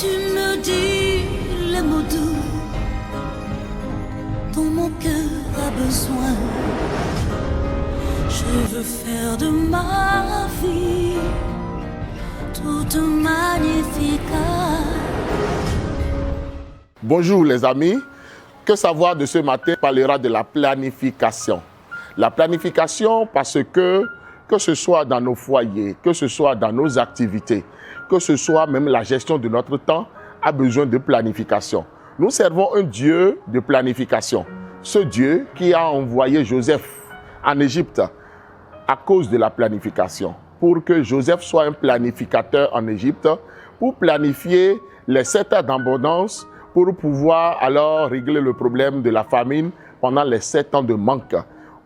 Tu me dis les mots doux dont mon cœur a besoin. Je veux faire de ma vie toute magnifique. Bonjour les amis, que savoir de ce matin parlera de la planification. La planification parce que ce soit dans nos foyers, que ce soit dans nos activités, que ce soit même la gestion de notre temps, a besoin de planification. Nous servons un Dieu de planification. Ce Dieu qui a envoyé Joseph en Égypte à cause de la planification. Pour que Joseph soit un planificateur en Égypte, pour planifier les 7 ans d'abondance, pour pouvoir alors régler le problème de la famine pendant les 7 ans de manque.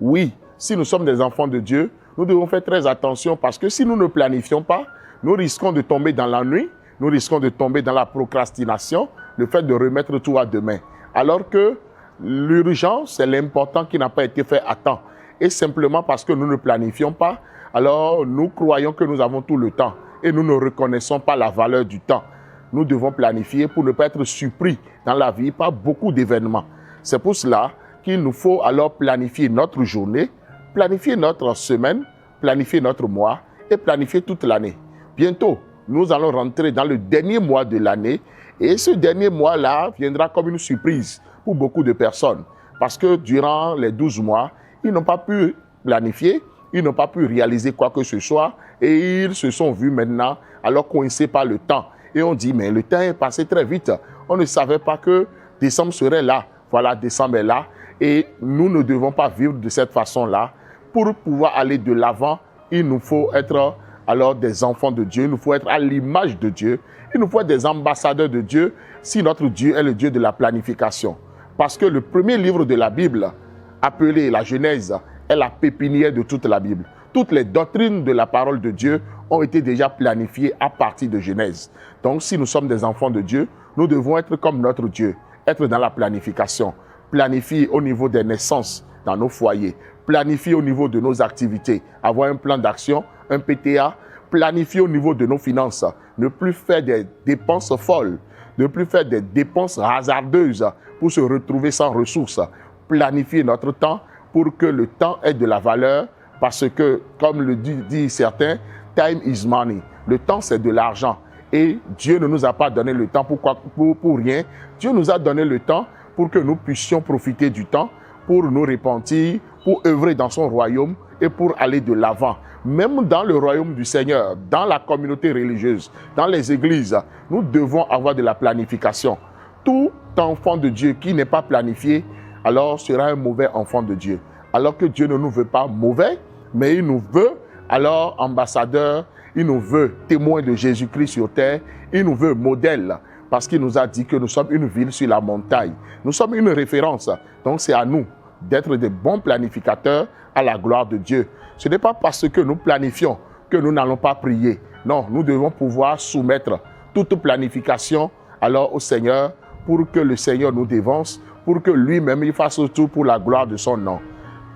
Oui, si nous sommes des enfants de Dieu, nous devons faire très attention parce que si nous ne planifions pas, nous risquons de tomber dans l'ennui, nous risquons de tomber dans la procrastination, le fait de remettre tout à demain. Alors que l'urgence, c'est l'important qui n'a pas été fait à temps. Et simplement parce que nous ne planifions pas, alors nous croyons que nous avons tout le temps et nous ne reconnaissons pas la valeur du temps. Nous devons planifier pour ne pas être surpris dans la vie par beaucoup d'événements. C'est pour cela qu'il nous faut alors planifier notre journée, planifier notre semaine, planifier notre mois et planifier toute l'année. Bientôt, nous allons rentrer dans le dernier mois de l'année et ce dernier mois-là viendra comme une surprise pour beaucoup de personnes parce que durant les 12 mois, ils n'ont pas pu planifier, ils n'ont pas pu réaliser quoi que ce soit et ils se sont vus maintenant alors coincés par le temps. Et on dit, mais le temps est passé très vite. On ne savait pas que décembre serait là. Voilà, décembre est là. Et nous ne devons pas vivre de cette façon-là. Pour pouvoir aller de l'avant, il nous faut être alors des enfants de Dieu. Il nous faut être à l'image de Dieu. Il nous faut être des ambassadeurs de Dieu si notre Dieu est le Dieu de la planification. Parce que le premier livre de la Bible, appelé la Genèse, est la pépinière de toute la Bible. Toutes les doctrines de la parole de Dieu ont été déjà planifiées à partir de Genèse. Donc, si nous sommes des enfants de Dieu, nous devons être comme notre Dieu, être dans la planification. Planifier au niveau des naissances dans nos foyers, planifier au niveau de nos activités, avoir un plan d'action, un PTA, planifier au niveau de nos finances, ne plus faire des dépenses folles, ne plus faire des dépenses hasardeuses pour se retrouver sans ressources, planifier notre temps pour que le temps ait de la valeur parce que, comme le disent certains, time is money. Le temps, c'est de l'argent. Et Dieu ne nous a pas donné le temps pour rien. Dieu nous a donné le temps pour que nous puissions profiter du temps, pour nous repentir, pour œuvrer dans son royaume et pour aller de l'avant. Même dans le royaume du Seigneur, dans la communauté religieuse, dans les églises, nous devons avoir de la planification. Tout enfant de Dieu qui n'est pas planifié, alors sera un mauvais enfant de Dieu. Alors que Dieu ne nous veut pas mauvais, mais il nous veut alors ambassadeur, il nous veut témoin de Jésus-Christ sur terre, il nous veut modèle, parce qu'il nous a dit que nous sommes une ville sur la montagne. Nous sommes une référence, donc c'est à nous d'être des bons planificateurs à la gloire de Dieu. Ce n'est pas parce que nous planifions que nous n'allons pas prier. Non, nous devons pouvoir soumettre toute planification alors au Seigneur pour que le Seigneur nous dévance, pour que lui-même il fasse tout pour la gloire de son nom.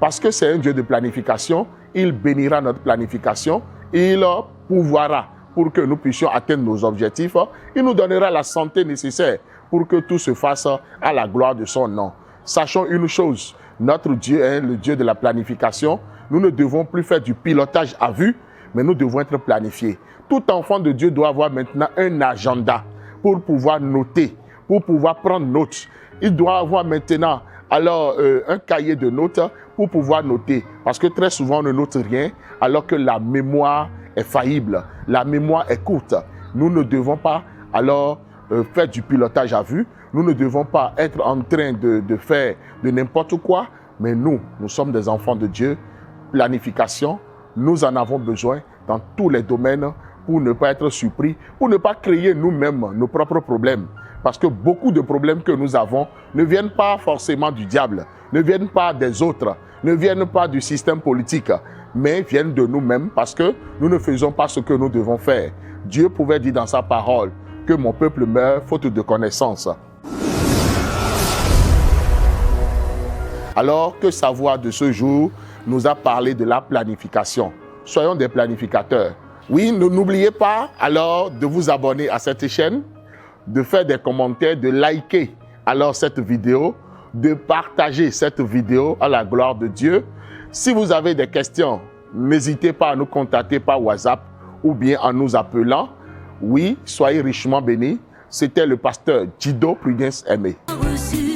Parce que c'est un Dieu de planification, il bénira notre planification, il pourvoira pour que nous puissions atteindre nos objectifs, il nous donnera la santé nécessaire pour que tout se fasse à la gloire de son nom. Sachons une chose, notre Dieu est le Dieu de la planification. Nous ne devons plus faire du pilotage à vue, mais nous devons être planifiés. Tout enfant de Dieu doit avoir maintenant un agenda pour pouvoir noter, pour pouvoir prendre note. Il doit avoir maintenant alors un cahier de notes pour pouvoir noter. Parce que très souvent, on ne note rien, alors que la mémoire est faillible. La mémoire est courte. Nous ne devons pas alors faire du pilotage à vue. Nous ne devons pas être en train de faire de n'importe quoi. Mais nous sommes des enfants de Dieu. Planification, nous en avons besoin dans tous les domaines pour ne pas être surpris, pour ne pas créer nous-mêmes nos propres problèmes. Parce que beaucoup de problèmes que nous avons ne viennent pas forcément du diable, ne viennent pas des autres, ne viennent pas du système politique, mais viennent de nous-mêmes parce que nous ne faisons pas ce que nous devons faire. Dieu pouvait dire dans sa parole que mon peuple meurt faute de connaissance. Alors que savoir de ce jour nous a parlé de la planification. Soyons des planificateurs. Oui, n'oubliez pas alors de vous abonner à cette chaîne, de faire des commentaires, de liker alors cette vidéo, de partager cette vidéo à la gloire de Dieu. Si vous avez des questions, n'hésitez pas à nous contacter par WhatsApp ou bien en nous appelant. Oui, soyez richement bénis. C'était le pasteur Jido Prudence Aimé. Reçu